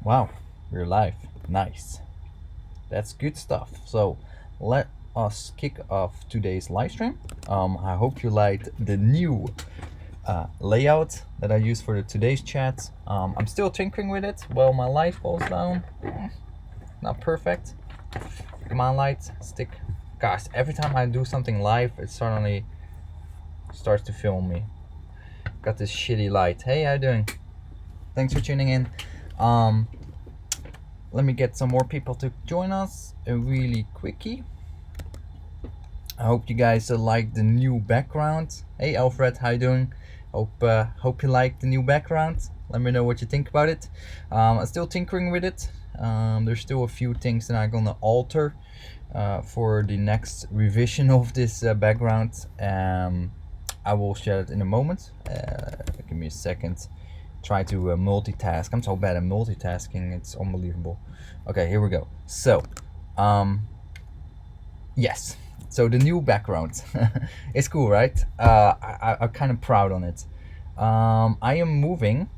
Wow, we're live. Nice. That's good stuff. So let us kick off today's live stream. I hope you liked the new layout that I used for today's chat. I'm still tinkering with it. Well, my light falls down. Not perfect. Come on, light, stick. Gosh, every time I do something live, it suddenly starts to film me. Got this shitty light. Hey, how you doing? Thanks for tuning in. Let me get some more people to join us really quickie. I hope you guys like the new background. Hey Alfred, how you doing? Hope you like the new background. Let me know what you think about it. I'm still tinkering with it. There's still a few things that I'm gonna alter for the next revision of this background. I will share it in a moment. Give me a second. Try to multitask. I'm so bad at multitasking, it's unbelievable. Okay, here we go. So yes, so the new background. It's cool, right? I'm kind of proud on it. I am moving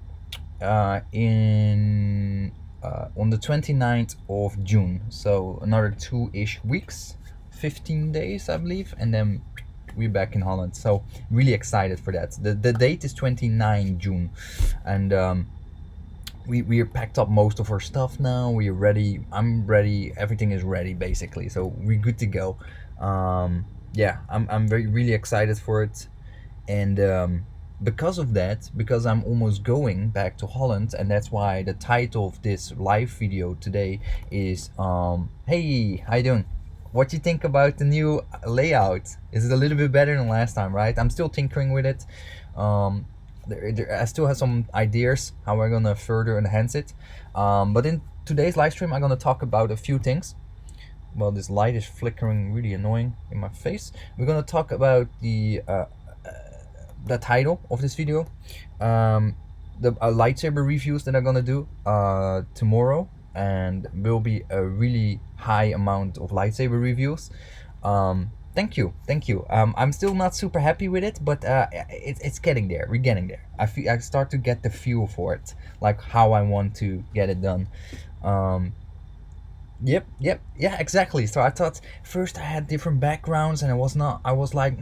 in on the 29th of June, so another 2-ish weeks, 15 days I believe, and then we're back in Holland. So really excited for that. The date is 29 June, and we packed up most of our stuff now. We're ready. I'm ready. Everything is ready basically. So we're good to go. Yeah, I'm really excited for it, and because of that, because I'm almost going back to Holland, and that's why the title of this live video today is hey, how you doing? What you think about the new layout? Is it a little bit better than last time, right? I'm still tinkering with it. I still have some ideas how we're gonna further enhance it. But in today's live stream, I'm gonna talk about a few things. Well, this light is flickering really annoying in my face. We're gonna talk about the title of this video, the lightsaber reviews that I'm gonna do tomorrow, and will be a really high amount of lightsaber reviews. Thank you. I'm still not super happy with it, but it's getting there. We're getting there. I start to get the feel for it, like how I want to get it done. Yep, yeah, exactly. So I thought first I had different backgrounds, and I was like,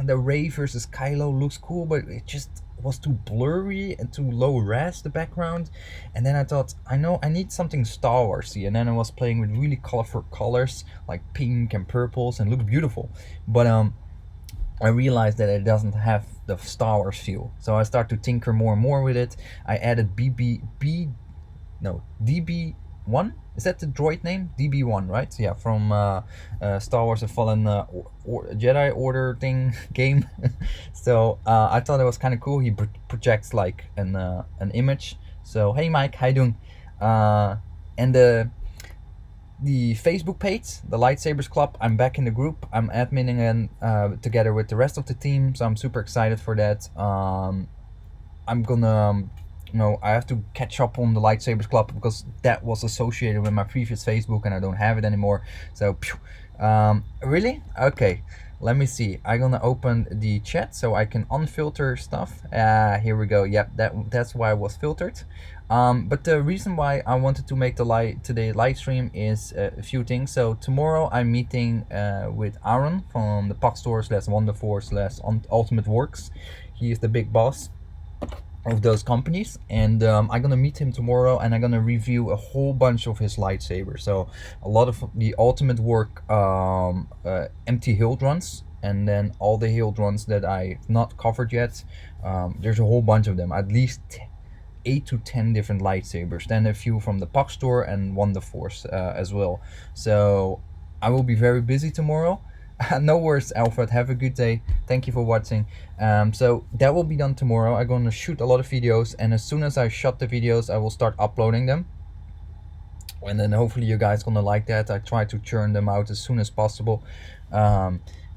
the Rey versus Kylo looks cool, but it just was too blurry and too low res, the background. And then I thought, I need something Star Warsy, and then I was playing with really colorful colors like pink and purples, and looked beautiful. But I realized that it doesn't have the Star Wars feel, so I start to tinker more and more with it. I added DB1. Is that the droid name? DB1, right? Yeah, from Star Wars: The Fallen Jedi Order thing game. So I thought it was kind of cool. He projects like an image. So hey, Mike, how you doing? And the Facebook page, the Lightsabers Club. I'm back in the group. I'm adminning and together with the rest of the team. So I'm super excited for that. I'm gonna. I have to catch up on the Lightsabers Club because that was associated with my previous Facebook and I don't have it anymore. So, really? Okay, let me see. I'm gonna open the chat so I can unfilter stuff. Here we go. Yep, that's why it was filtered. But the reason why I wanted to make today live stream is a few things. So tomorrow I'm meeting with Aaron from the Pack Store / Wonderforce / Ultimate Works. He is the big boss of those companies, and I'm gonna meet him tomorrow, and I'm gonna review a whole bunch of his lightsabers. So a lot of the Ultimate Work empty hilt runs, and then all the hilt runs that I've not covered yet. There's a whole bunch of them, at least 8 to 10 different lightsabers, then a few from the Pack Store and Wonderforce as well. So I will be very busy tomorrow. No worries, Alfred. Have a good day. Thank you for watching. So that will be done tomorrow. I'm going to shoot a lot of videos, and as soon as I shot the videos, I will start uploading them. And then hopefully you guys gonna like that. I try to churn them out as soon as possible,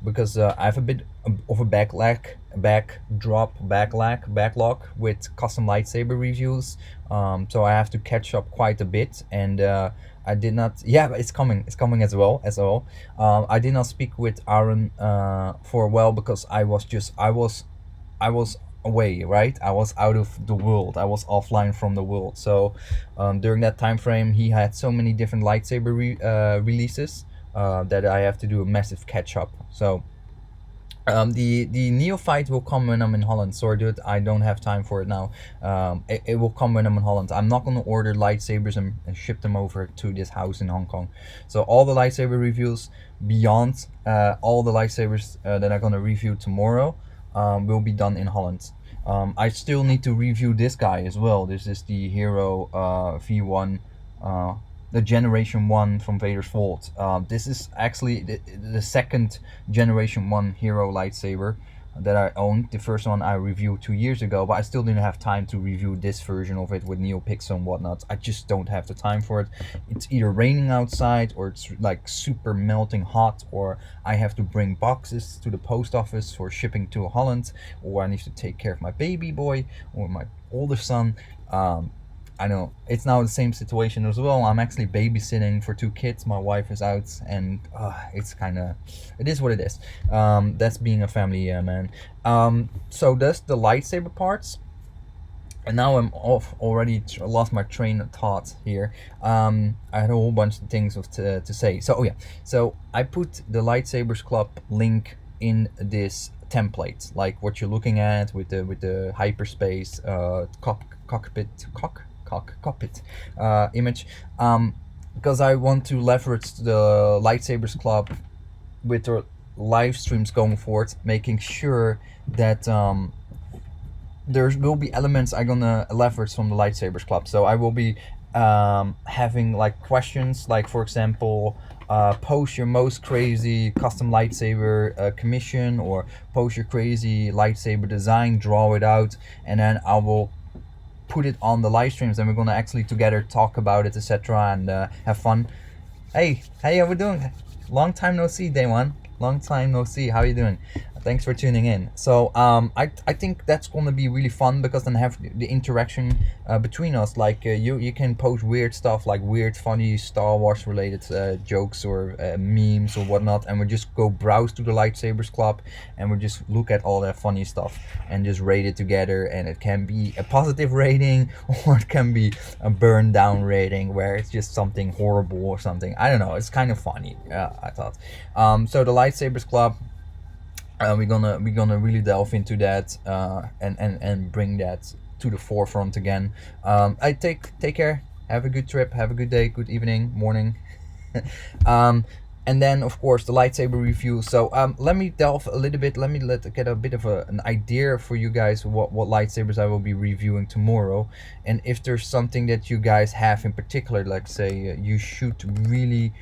because I have a bit of a backlog with custom lightsaber reviews. So I have to catch up quite a bit, and I did not. Yeah, it's coming as well. I did not speak with Aaron for a while because I was away, right? I was out of the world. I was offline from the world. So during that time frame, he had so many different lightsaber releases that I have to do a massive catch up. So the neophyte will come when I'm in Holland. Sorry, dude, I don't have time for it now. It will come when I'm in Holland. I'm not gonna order lightsabers and ship them over to this house in Hong Kong. So all the lightsaber reviews beyond all the lightsabers that I'm gonna review tomorrow will be done in Holland. I still need to review this guy as well. This is the Hero V1. The Generation 1 from Vader's Vault. This is actually the second Generation 1 Hero lightsaber that I owned. The first one I reviewed 2 years ago, but I still didn't have time to review this version of it with NeoPixel and whatnot. I just don't have the time for it. It's either raining outside, or it's like super melting hot, or I have to bring boxes to the post office for shipping to Holland, or I need to take care of my baby boy or my older son. I know it's now the same situation as well. I'm actually babysitting for 2 kids. My wife is out, and it's kind of, it is what it is. That's being a family man. So that's the lightsaber parts. And now I'm off already. Lost my train of thought here. I had a whole bunch of things to say. So so I put the Lightsabers Club link in this template, like what you're looking at with the hyperspace cockpit image, because I want to leverage the Lightsabers Club with the live streams going forward, making sure that there will be elements I'm gonna leverage from the Lightsabers Club. So I will be having like questions, like for example, post your most crazy custom lightsaber commission, or post your crazy lightsaber design, draw it out, and then I will put it on the live streams, and we're gonna actually together talk about it, etc., and have fun. Hey, how we doing? Long time no see, Day One. Long time no see. How you doing? Thanks for tuning in. So I think that's gonna be really fun, because then have the interaction between us. Like you can post weird stuff, like weird, funny Star Wars related jokes or memes or whatnot, and we just go browse to the Lightsabers Club, and we just look at all that funny stuff and just rate it together. And it can be a positive rating, or it can be a burn down rating where it's just something horrible or something. I don't know. It's kind of funny. I thought. So the Lightsabers Club. We're gonna really delve into that and bring that to the forefront again. I take care. Have a good trip. Have a good day. Good evening. Morning. And then of course the lightsaber review. So let me delve a little bit. Let me get a bit of an idea for you guys what lightsabers I will be reviewing tomorrow, and if there's something that you guys have in particular, like say you should really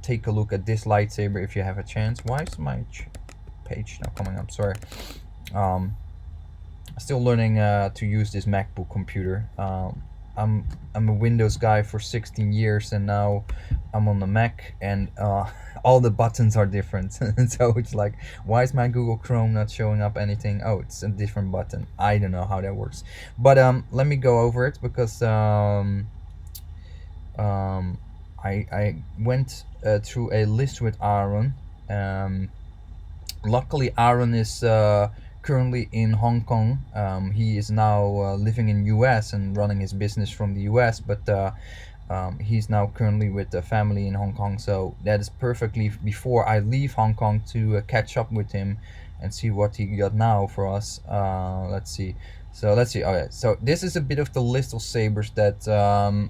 take a look at this lightsaber if you have a chance. Why is my page now coming up? Sorry. Still learning to use this MacBook computer. I'm a Windows guy for 16 years, and now I'm on the Mac, and all the buttons are different. So it's like, why is my Google Chrome not showing up anything? Oh, it's a different button. I don't know how that works, but let me go over it, because I went through a list with Aaron. Luckily, Aaron is currently in Hong Kong. He is now living in US and running his business from the US, but he's now currently with the family in Hong Kong. So that is perfectly before I leave Hong Kong to catch up with him and see what he got now for us. Let's see. Okay, so this is a bit of the list of sabers that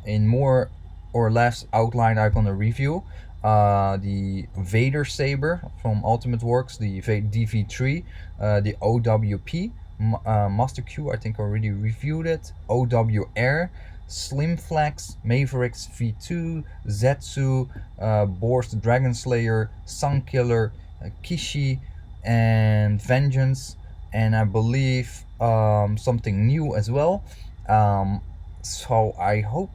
in more or less outline I'm gonna review. The Vader saber from Ultimate Works, the DV3, the OWP, Master Q, I think I already reviewed it, OWR, Slim Flex, Mavericks V2, Zetsu, Boars the Dragon Slayer, Sunkiller, Kishi, and Vengeance, and I believe something new as well. So I hope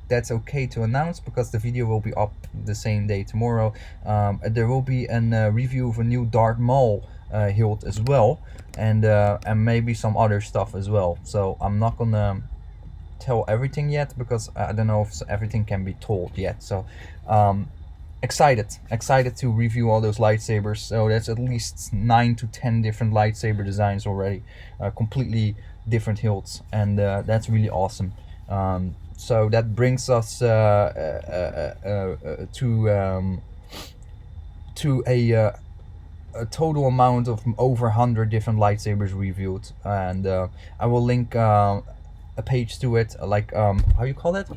that's okay to announce, because the video will be up the same day tomorrow. There will be a review of a new Darth Maul hilt as well, and maybe some other stuff as well. So I'm not gonna tell everything yet, because I don't know if everything can be told yet. So excited to review all those lightsabers. So that's at least 9 to 10 different lightsaber designs already, completely different hilts, and that's really awesome. So that brings us to a total amount of over 100 different lightsabers reviewed, and I will link a page to it, like how you call it,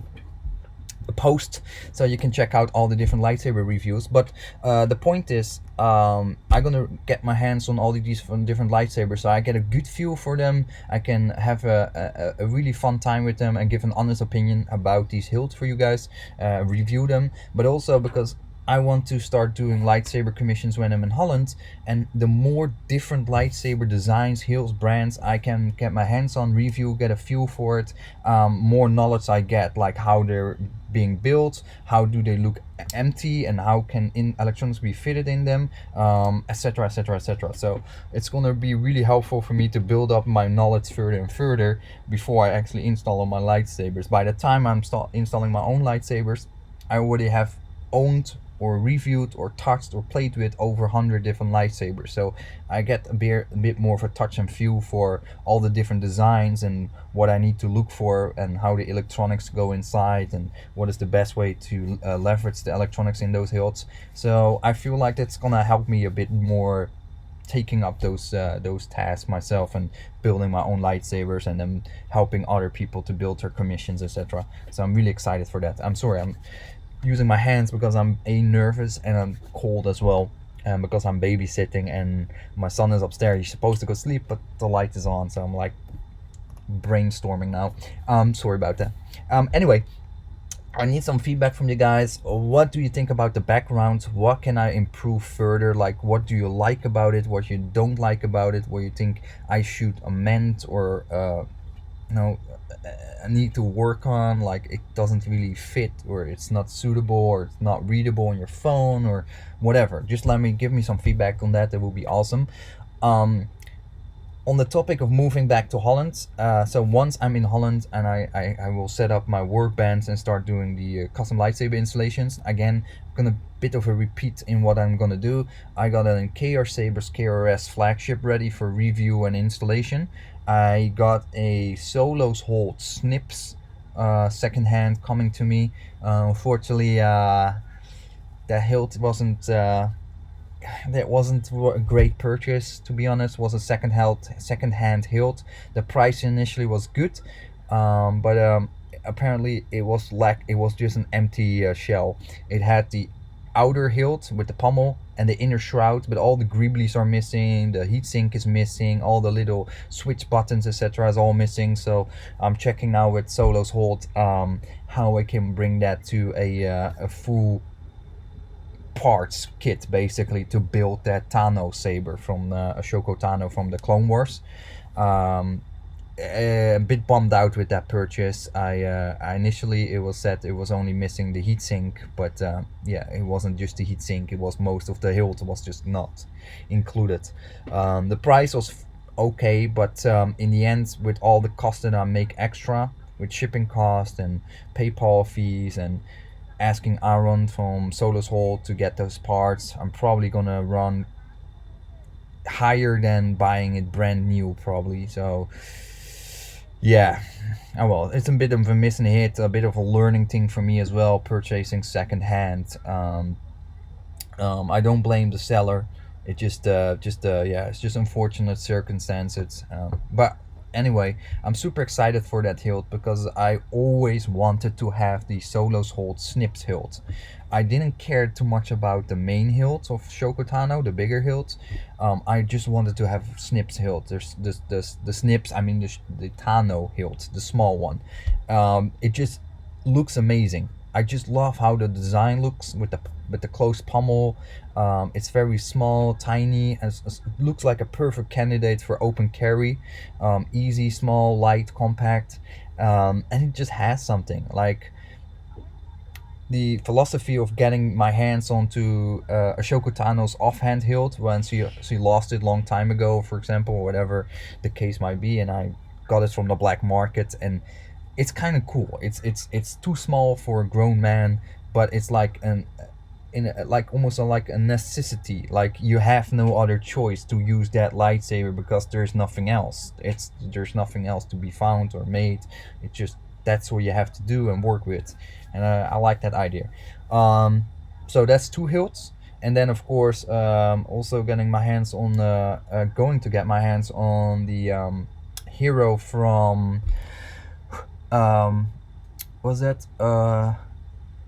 a post, so you can check out all the different lightsaber reviews. But the point is, I'm gonna get my hands on all of these different lightsabers, so I get a good feel for them. I can have a really fun time with them and give an honest opinion about these hilts for you guys, review them, but also because I want to start doing lightsaber commissions when I'm in Holland, and the more different lightsaber designs, hills, brands I can get my hands on, review, get a feel for it, more knowledge I get, like how they're being built, how do they look empty, and how can in electronics be fitted in them, etc, etc, etc. So it's gonna be really helpful for me to build up my knowledge further and further before I actually install all my lightsabers. By the time I'm installing my own lightsabers, I already have owned or reviewed or touched or played with over 100 different lightsabers, so I get a bit more of a touch and feel for all the different designs and what I need to look for, and how the electronics go inside, and what is the best way to leverage the electronics in those hilts. So I feel like that's gonna help me a bit more taking up those tasks myself and building my own lightsabers, and then helping other people to build their commissions, etc. So I'm really excited for that. I'm sorry, I'm using my hands because I'm nervous and I'm cold as well, and because I'm babysitting and my son is upstairs. He's supposed to go sleep, but the light is on, so I'm like brainstorming now. Sorry about that. Anyway, I need some feedback from you guys. What do you think about the background? What can I improve further? Like, what do you like about it? What you don't like about it? What you think I should amend, or no, I need to work on, like it doesn't really fit, or it's not suitable, or it's not readable on your phone, or whatever. Just give me some feedback on that. That will be awesome. On the topic of moving back to Holland, so once I'm in Holland, and I will set up my workbench and start doing the custom lightsaber installations again. I'm gonna bit of a repeat in what I'm gonna do. I got an KR Sabers KRS flagship ready for review and installation. I got a Solos Hold Snips secondhand coming to me. Unfortunately, the hilt wasn't that wasn't a great purchase, to be honest. It was a second-hand hilt. The price initially was good, but apparently it was just an empty shell. It had the outer hilt with the pommel and the inner shroud, but all the greeblies are missing, the heatsink is missing, all the little switch buttons, etc. is all missing. So I'm checking now with Solos Hold how I can bring that to a full parts kit, basically, to build that Tano saber from Ashoka Tano from the Clone Wars. A bit bummed out with that purchase. I initially, it was said it was only missing the heatsink, but yeah, it wasn't just the heatsink, it was most of the hilt was just not included. The price was okay, but in the end, with all the cost that I make extra with shipping cost and PayPal fees and asking Aaron from Solos Hall to get those parts, I'm probably gonna run higher than buying it brand new, probably. So yeah, oh well, it's a bit of a missing hit, a bit of a learning thing for me as well, purchasing second hand. I don't blame the seller. It just yeah, it's just unfortunate circumstances. But anyway, I'm super excited for that hilt because I always wanted to have the Solos Hold Snips hilt. I didn't care too much about the main hilt of Shokotano, the bigger hilt. I just wanted to have Snips hilt. There's the Snips, I mean the Tano hilt, the small one. It just looks amazing. I just love how the design looks with the close pommel. It's very small, tiny, and it looks like a perfect candidate for open carry. Easy, small, light, compact, and it just has something. Like the philosophy of getting my hands onto Ashoka Tano's offhand hilt when she lost it long time ago, for example, or whatever the case might be, and I got it from the black market, and it's kind of cool. It's too small for a grown man, but it's like like almost like a necessity, like you have no other choice to use that lightsaber because there's nothing else to be found or made. It just, that's what you have to do and work with. And I like that idea. So that's two hilts. And then of course, also getting my hands on going to get my hands on the hero from um was that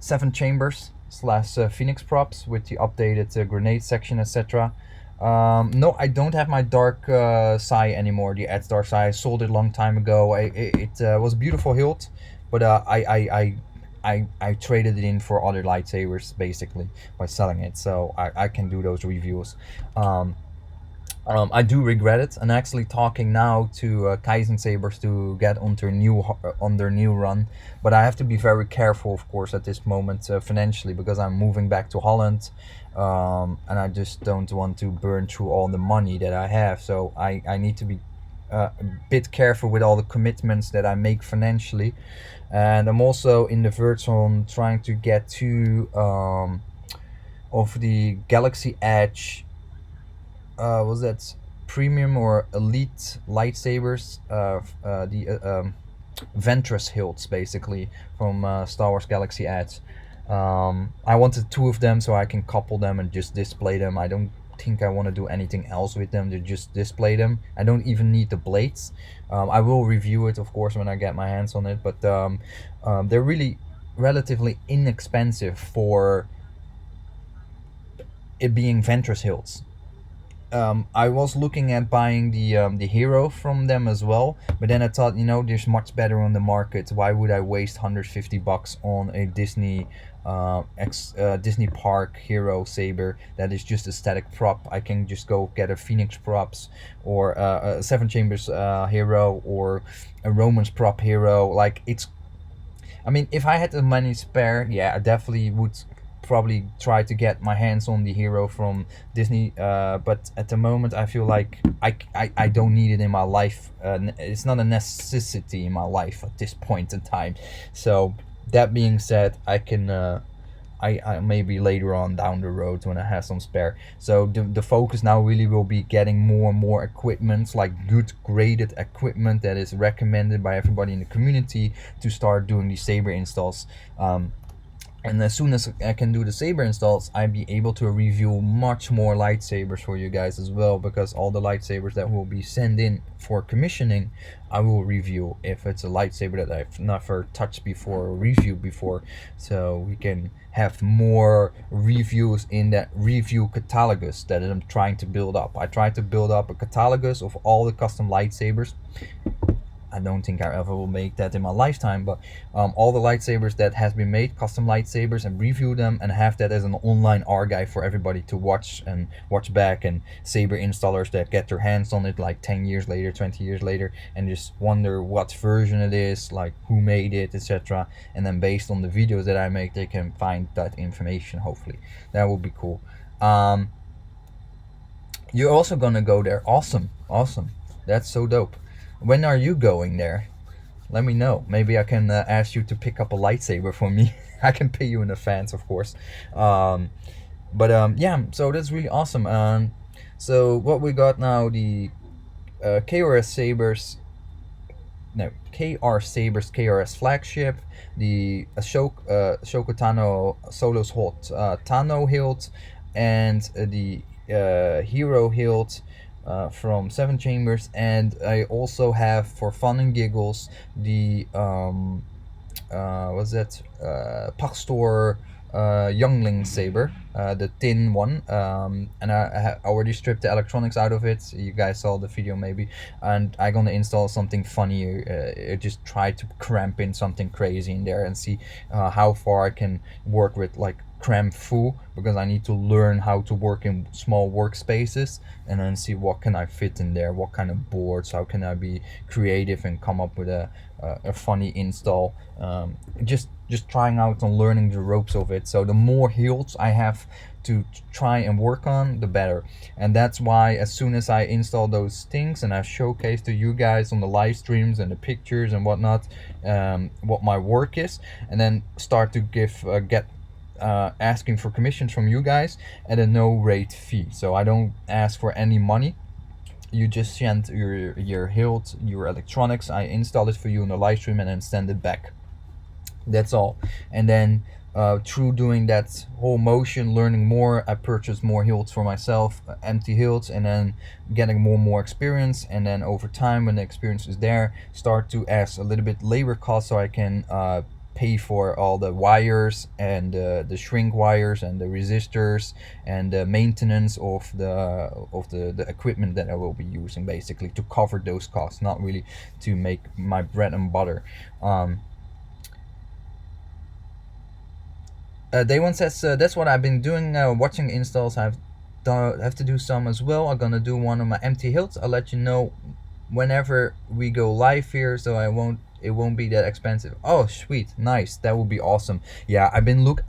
Seven Chambers slash Phoenix props with the updated grenade section, etc. No, I don't have my dark Sai anymore. The Edge Dark Sai, I sold it a long time ago. It was a beautiful hilt, but I traded it in for other lightsabers basically by selling it. So I can do those reviews. I do regret it, and actually talking now to Kaizen Sabers to get on their new run, but I have to be very careful, of course, at this moment financially, because I'm moving back to Holland, and I just don't want to burn through all the money that I have. So I need to be a bit careful with all the commitments that I make financially, and I'm also in the verge on trying to get two of the Galaxy Edge, was that premium or elite lightsabers, the Ventress hilts basically from Star Wars Galaxy Edge. I wanted two of them so I can couple them and just display them. I don't think I want to do anything else with them, to just display them. I don't even need the blades. I will review it, of course, when I get my hands on it, but they're really relatively inexpensive for it being Ventress hilts. I was looking at buying the hero from them as well, but then I thought, there's much better on the market. Why would I waste $150 on a Disney Park hero saber that is just a static prop? I can just go get a Phoenix props or a Seven Chambers hero or a Romans prop hero. Like, I mean, if I had the money spare, yeah, I definitely would probably try to get my hands on the hero from Disney, but at the moment I feel like I don't need it in my life. It's not a necessity in my life at this point in time. So that being said, I can I maybe later on down the road when I have some spare. So the focus now really will be getting more and more equipment, like good graded equipment that is recommended by everybody in the community, to start doing these saber installs. And as soon as I can do the saber installs, I'll be able to review much more lightsabers for you guys as well, because all the lightsabers that will be sent in for commissioning, I will review if it's a lightsaber that I've never touched before or reviewed before. So we can have more reviews in that review catalogus that I'm trying to build up. I tried to build up a catalogus of all the custom lightsabers. I don't think I ever will make that in my lifetime, but all the lightsabers that has been made, custom lightsabers, and review them and have that as an online archive for everybody to watch and watch back, and saber installers that get their hands on it like 10 years later, 20 years later, and just wonder what version it is, like who made it, etc. And then based on the videos that I make, they can find that information. Hopefully that would be cool. You're also gonna go there. Awesome, that's so dope. When are you going there? Let me know. Maybe I can ask you to pick up a lightsaber for me. I can pay you in advance, of course. Yeah, so that's really awesome. So what we got now, the KRS Sabers, no, KR Sabers KRS flagship, the Ashoka Tano Solo's Hot Tano hilt, and the Hero hilt from Seven Chambers. And I also have, for fun and giggles, the what's that, Pastor Youngling saber, the tin one, and I already stripped the electronics out of it. You guys saw the video maybe, and I'm gonna install something funny. Just try to cramp in something crazy in there and see how far I can work with, like, cram full, because I need to learn how to work in small workspaces, and then see what can I fit in there, what kind of boards, how can I be creative and come up with a funny install. Just trying out and learning the ropes of it. So the more hilts I have to try and work on, the better. And that's why as soon as I install those things and I showcase to you guys on the live streams and the pictures and whatnot, what my work is, and then start to get asking for commissions from you guys at a no rate fee. So I don't ask for any money. You just send your hilt, your electronics. I install it for you in the live stream and then send it back. That's all. And then through doing that whole motion, learning more, I purchased more hilts for myself, empty hilts, and then getting more and more experience. And then over time, when the experience is there, start to ask a little bit labor cost so I can pay for all the wires and the shrink wires and the resistors and the maintenance of the equipment that I will be using, basically to cover those costs, not really to make my bread and butter. Day one says that's what I've been doing. Watching installs. Have to do some as well. I'm gonna do one on my empty hilts. I'll let you know whenever we go live here, so it won't be that expensive. Oh, sweet, nice. That would be awesome. Yeah, I've been looking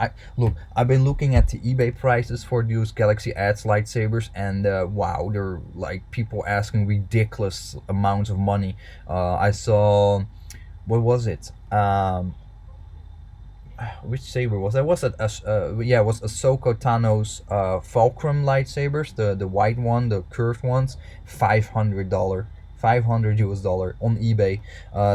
at the eBay prices for those Galaxy Edge lightsabers, and wow, they're like people asking ridiculous amounts of money. I saw, what was it? Which saber was that? Was it yeah, it was Ahsoka Tano's Fulcrum lightsabers, the white one, the curved ones, $500. 500 US dollar on eBay.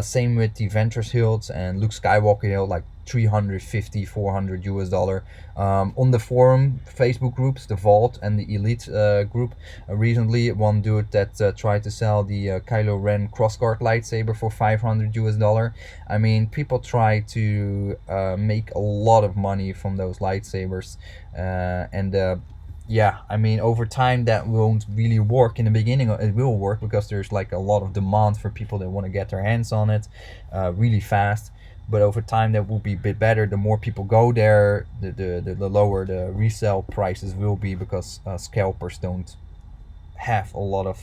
Same with the Ventress hilts and Luke Skywalker hilt, like 350 400 US dollar. On the forum Facebook groups, the Vault and the Elite group, recently one dude that tried to sell the Kylo Ren crossguard lightsaber for 500 US dollar. I mean, people try to make a lot of money from those lightsabers, and yeah, I mean, over time that won't really work. In the beginning it will work because there's like a lot of demand for people that want to get their hands on it really fast. But over time that will be a bit better. The more people go there, the lower the resale prices will be, because scalpers don't have a lot of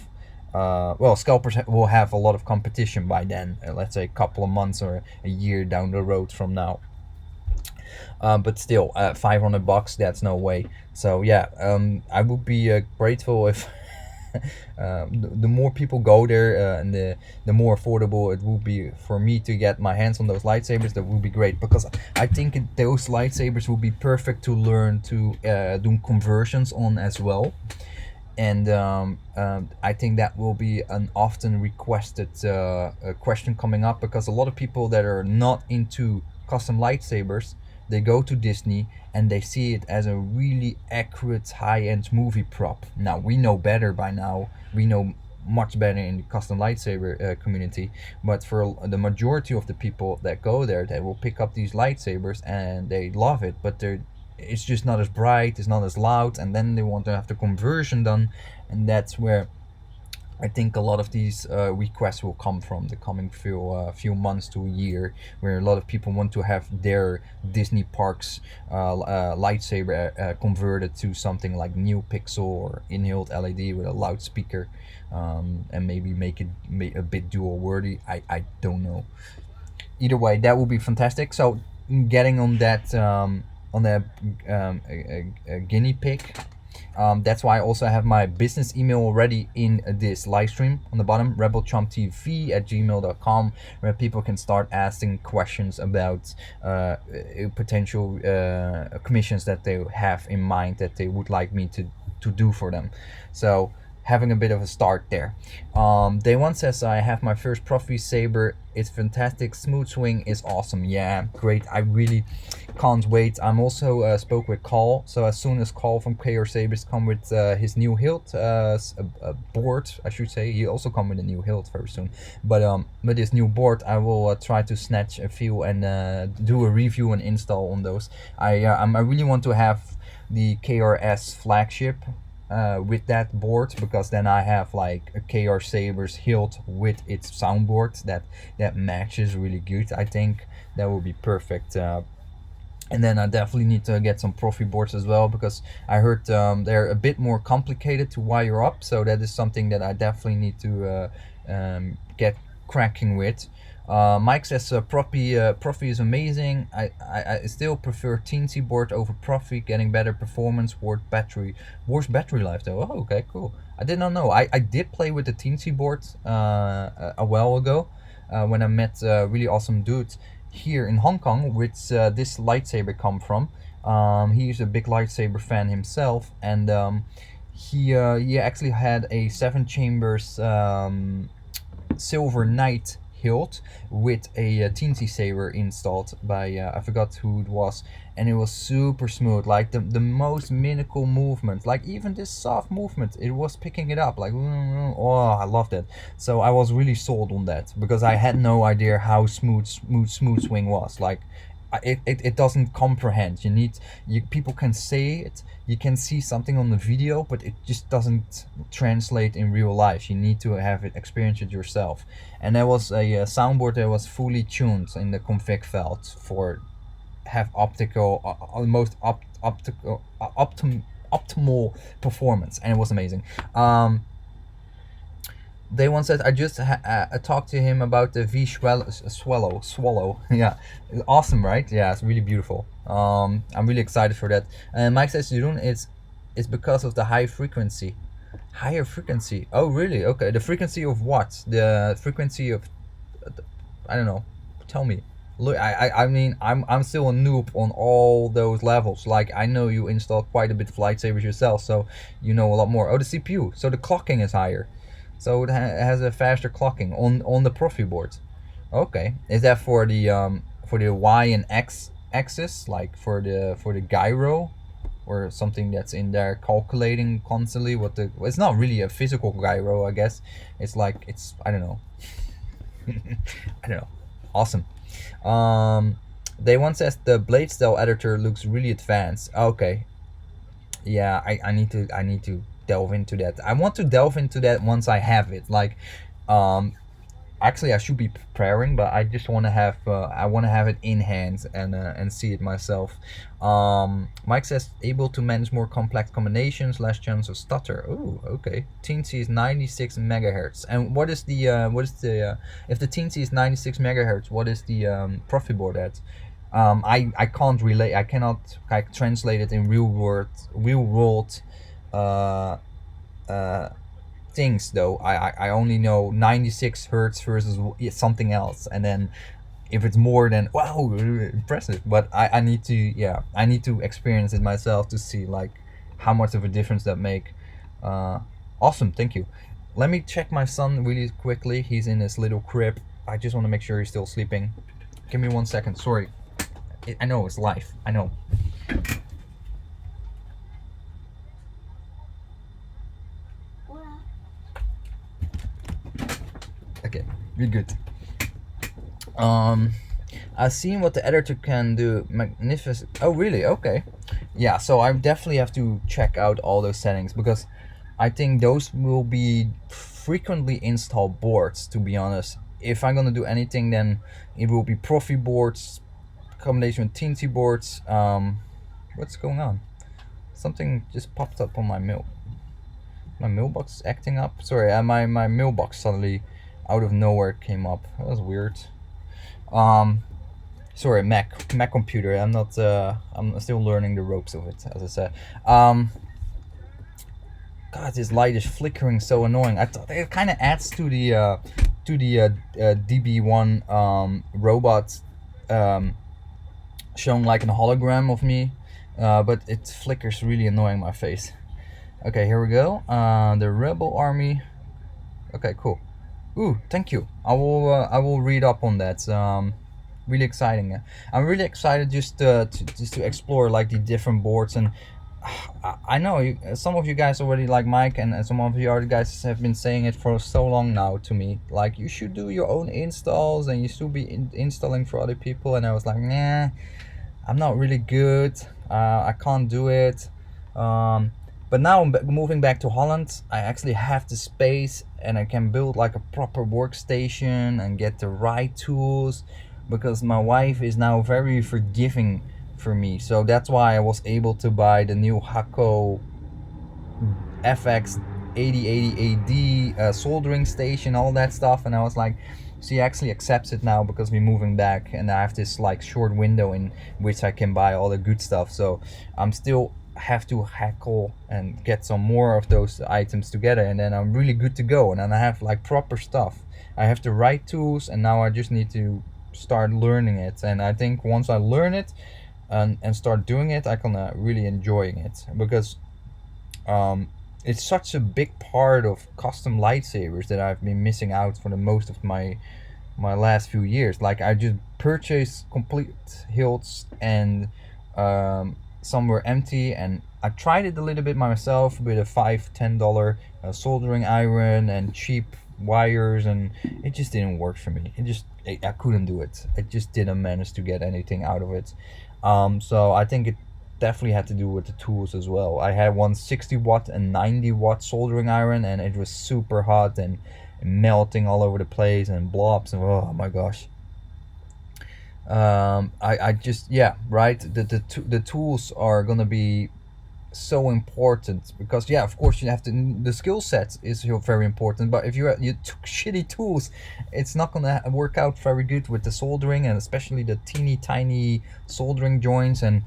scalpers will have a lot of competition by then, let's say a couple of months or a year down the road from now. But still, $500, that's no way. So yeah, I would be grateful if the more people go there, and the more affordable it will be for me to get my hands on those lightsabers. That would be great, because I think those lightsabers will be perfect to learn to do conversions on as well. And I think that will be an often requested question coming up, because a lot of people that are not into custom lightsabers, they go to Disney and they see it as a really accurate high-end movie prop. Now we know better by now. We know much better in the custom lightsaber community, but for the majority of the people that go there, they will pick up these lightsabers and they love it, but it's just not as bright, it's not as loud, and then they want to have the conversion done, and that's where I think a lot of these requests will come from the coming few months to a year, where a lot of people want to have their Disney parks lightsaber converted to something like NeoPixel or in-hilt LED with a loudspeaker, and maybe make it a bit dual worthy. I don't know. Either way, that would be fantastic. So getting on that a guinea pig. That's why I also have my business email already in this live stream on the bottom, rebelchumptv@gmail.com, where people can start asking questions about potential commissions that they have in mind that they would like me to do for them. So having a bit of a start there. Day one says, I have my first Profi saber. It's fantastic. Smooth swing is awesome. Yeah, great. I really can't wait. I'm also spoke with Carl. So as soon as Carl from KR Sabers come with his new hilt board, I should say, he also come with a new hilt very soon. But with this new board, I will try to snatch a few and do a review and install on those. I really want to have the KRS flagship with that board, because then I have like a KR Sabers hilt with its soundboard that matches really good. I think that would be perfect. And then I definitely need to get some Profi boards as well, because I heard they're a bit more complicated to wire up, so that is something that I definitely need to get cracking with. Mike says Profi is amazing. I still prefer Teensy board over Profi, getting better performance, worse battery life though. Oh, okay, cool. I did not know. I did play with the Teensy board a while ago when I met really awesome dudes. here in Hong Kong, which this lightsaber come from. He's a big lightsaber fan himself, and he actually had a seven chambers silver knight hilt with a teensy saber installed by I forgot who it was, and it was super smooth, like the most minimal movement, like even this soft movement, it was picking it up like oh, I loved it. So I was really sold on that because I had no idea how smooth swing was. Like it doesn't comprehend. You need, you people can say it, you can see something on the video, but it just doesn't translate in real life. You need to have it, experience it yourself. And there was a soundboard that was fully tuned in the config felt for have optical almost optical optimal performance, and it was amazing. They once said I just talked to him about the V swallow. Yeah, awesome, right? Yeah, it's really beautiful. I'm really excited for that. And Mike says, Jeroen, it's because of the higher frequency. Oh, really? Okay, the frequency of what? The frequency of I don't know. Tell me. Look, I mean, I'm still a noob on all those levels. Like, I know you installed quite a bit of lightsabers yourself, so you know a lot more. Oh, the CPU. So the clocking is higher. So it has a faster clocking on the Profi board. Okay, is that for the Y and X axis, like for the gyro, or something that's in there calculating constantly what the? Well, it's not really a physical gyro, I guess. It's like it's I don't know. I don't know. Awesome. They once says the blade style editor looks really advanced. Okay, yeah, I need to delve into that. I want to delve into that once I have it. Like, um, actually, I should be preparing, but I just want to have I want to have it in hand and see it myself. Mike says able to manage more complex combinations, less chance of stutter. Oh, okay. Teensy is 96 megahertz. And what is the if the Teensy is 96 megahertz, what is the Profi board at? I can't relate. I cannot like translate it in real world uh, uh, things though. I only know 96 hertz versus something else, and then if it's more than wow, impressive. But I need to, yeah, I need to experience it myself to see like how much of a difference that make. Awesome, thank you. Let me check my son really quickly. He's in his little crib. I just want to make sure he's still sleeping. Give me 1 second. Sorry. I know it's live. I know. Okay, we're good. I've seen what the editor can do. Magnificent. Oh, really? Okay. Yeah, so I definitely have to check out all those settings because I think those will be frequently installed boards, to be honest. If I'm gonna do anything, then it will be Profi boards, combination with Teensy boards. What's going on? Something just popped up on my mail. My mailbox is acting up. Sorry, my mailbox suddenly out of nowhere came up. That was weird. Sorry, Mac computer. I'm not. I'm still learning the ropes of it, as I said. God, this light is flickering, so annoying. I thought it kind of adds to the DB1 robot showing like a hologram of me, but it flickers really annoying my face. Okay, here we go. The Rebel Army. Okay, cool. Ooh, thank you. I will read up on that. Really exciting. I'm really excited just to explore like the different boards, and I know some of you guys already, like Mike and some of the other guys have been saying it for so long now to me, like you should do your own installs and you should be installing for other people, and I was like, nah, I'm not really good. I can't do it. But now I'm moving back to Holland. I actually have the space and I can build like a proper workstation and get the right tools, because my wife is now very forgiving for me. So that's why I was able to buy the new Hakko FX 8080 AD soldering station, all that stuff. And I was like, she actually accepts it now because we're moving back and I have this like short window in which I can buy all the good stuff. So I'm still have to hackle and get some more of those items together, and then I'm really good to go, and then I have like proper stuff. I have the right tools, and now I just need to start learning it. And I think once I learn it and start doing it, I can really enjoying it, because um, it's such a big part of custom lightsabers that I've been missing out for the most of my last few years. Like I just purchased complete hilts, and some were empty, and I tried it a little bit myself with a $5-10 soldering iron and cheap wires, and it just didn't work for me. I couldn't do it. I just didn't manage to get anything out of it. So I think it definitely had to do with the tools as well. I had one 60 watt and 90 watt soldering iron, and it was super hot and melting all over the place and blobs, and oh my gosh. I just, yeah, right, the tools are gonna be so important, because yeah, of course you have to, the skill set is very important, but if you took shitty tools, it's not gonna work out very good with the soldering, and especially the teeny tiny soldering joints, and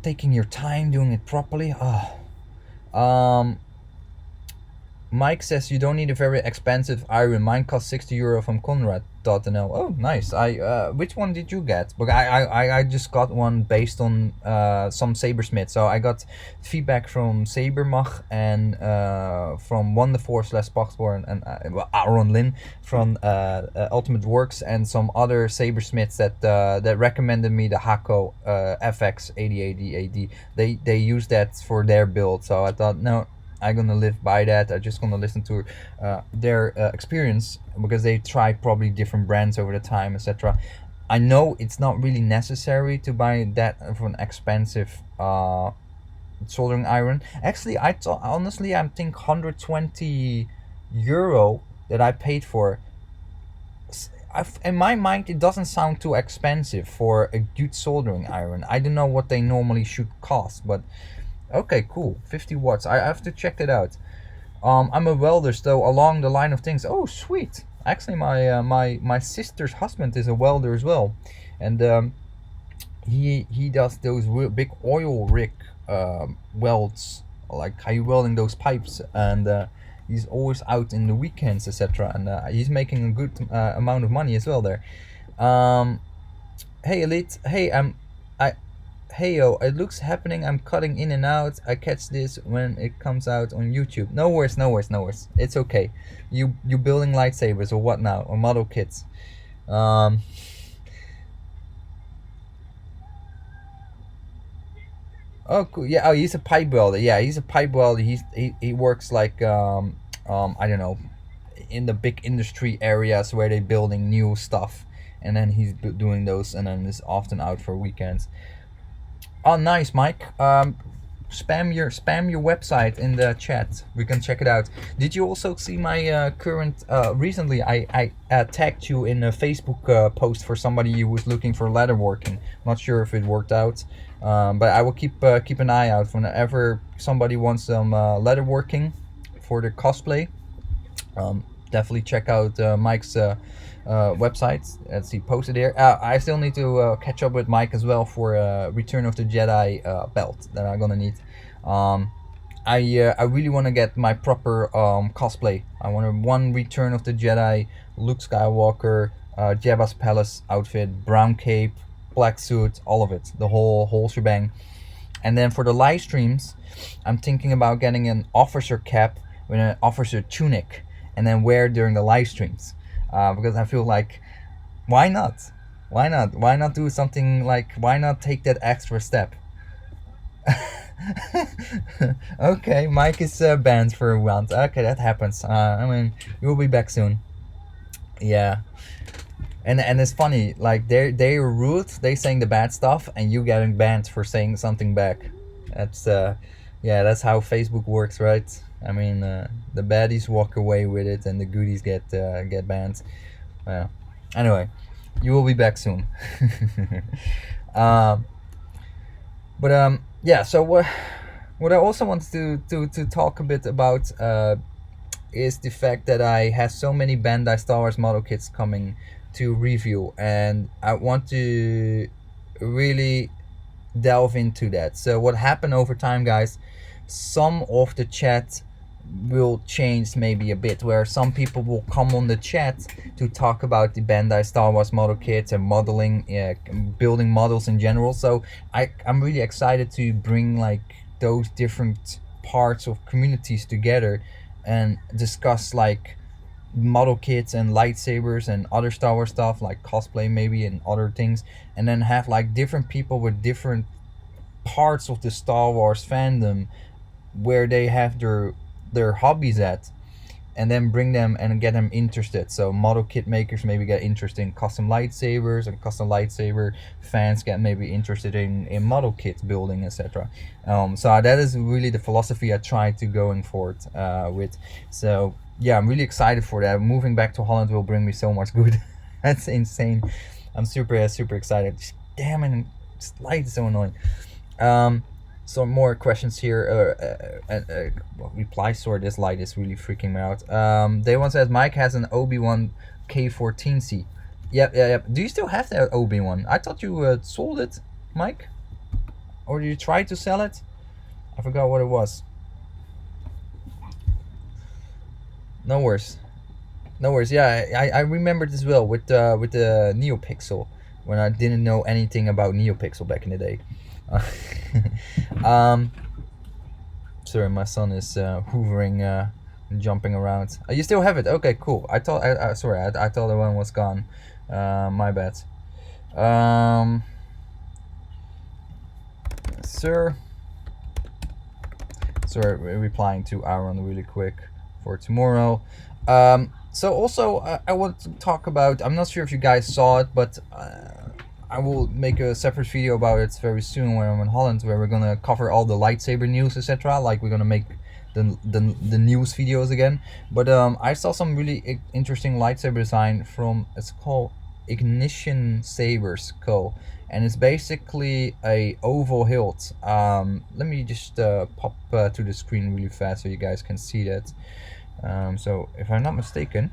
taking your time doing it properly. Mike says you don't need a very expensive iron. Mine cost €60 from Conrad.nl. Oh, nice. Which one did you get? But I just got one based on some Sabersmith. So I got feedback from Sabermach and from Wonderforce/Boxborn and Aaron Lin from Ultimate Works, and some other Sabersmiths that recommended me the Hako FX 8080 AD. They use that for their build. So I thought, no, I'm gonna live by that. I'm just gonna listen to their experience, because they try probably different brands over the time, etc. I know it's not really necessary to buy that for an expensive soldering iron. Actually, I thought, honestly, I think €120 that I paid for. In my mind, it doesn't sound too expensive for a good soldering iron. I don't know what they normally should cost, but okay, cool. 50 watts. I have to check it out. I'm a welder, so along the line of things. Oh, sweet. Actually, my sister's husband is a welder as well, and he does those big oil rig welds, like how you welding those pipes, and he's always out in the weekends, etc. And he's making a good amount of money as well there. Hey, Elite. Hey, I hey yo, it looks happening. I'm cutting in and out. I catch this when it comes out on YouTube. No worries, no worries, no worries. It's okay. You building lightsabers or what now? Or model kits? Um, oh cool. Yeah. Oh, he's a pipe welder. Yeah, he's a pipe welder. He works like I don't know, in the big industry areas where they're building new stuff, and then he's doing those, and then is often out for weekends. Oh, nice, Mike. Spam your website in the chat. We can check it out. Did you also see my current? Recently, I tagged you in a Facebook post for somebody who was looking for leatherworking. Not sure if it worked out, but I will keep an eye out whenever somebody wants some leatherworking for their cosplay. Definitely check out Mike's website. Let's see, posted here. I still need to catch up with Mike as well for Return of the Jedi belt that I'm gonna need. I really want to get my proper cosplay. I want one Return of the Jedi, Luke Skywalker, Jabba's palace outfit, brown cape, black suit, all of it, the whole shebang. And then for the live streams, I'm thinking about getting an officer cap with an officer tunic, and then wear during the live streams, because I feel like, why not? Why not do something like? Why not take that extra step? Okay, Mike is banned for a round. Okay, that happens. I mean, you'll be back soon. Yeah, and it's funny. Like they're rude. They saying the bad stuff, and you getting banned for saying something back. That's yeah, that's how Facebook works, right? I mean, the baddies walk away with it, and the goodies get banned. Well, anyway, you will be back soon. um, but yeah. So what I also wanted to talk a bit about is the fact that I have so many Bandai Star Wars model kits coming to review, and I want to really delve into that. So what happened over time, guys? Some of the chat will change maybe a bit, where some people will come on the chat to talk about the Bandai Star Wars model kits and modeling, building models in general. So I'm really excited to bring like those different parts of communities together and discuss like model kits and lightsabers and other Star Wars stuff like cosplay maybe and other things, and then have like different people with different parts of the Star Wars fandom where they have their hobbies at, and then bring them and get them interested. So model kit makers maybe get interested in custom lightsabers, and custom lightsaber fans get maybe interested in model kit building, etc. So that is really the philosophy I try to going forward with. So yeah, I'm really excited for that. Moving back to Holland will bring me so much good. That's insane. I'm super excited. Damn it, this light is so annoying. Some more questions here. Reply sort. This light is really freaking me out. They one says Mike has an Obi-Wan K14C. Yep. Do you still have that Obi-Wan? I thought you sold it, Mike, or did you try to sell it? I forgot what it was. No worries. Yeah, I remembered as well with the NeoPixel, when I didn't know anything about NeoPixel back in the day. um, sorry, my son is hoovering, jumping around. You still have it? Okay, cool. I thought I thought the one was gone. My bad. Sir. Sorry, replying to Aaron really quick for tomorrow. So also I want to talk about. I'm not sure if you guys saw it, but I will make a separate video about it very soon when I'm in Holland, where we're gonna cover all the lightsaber news, etc. Like we're gonna make the news videos again. But I saw some really interesting lightsaber design from, it's called Ignition Sabers Co. And it's basically a oval hilt. Let me just pop to the screen really fast so you guys can see that. So if I'm not mistaken,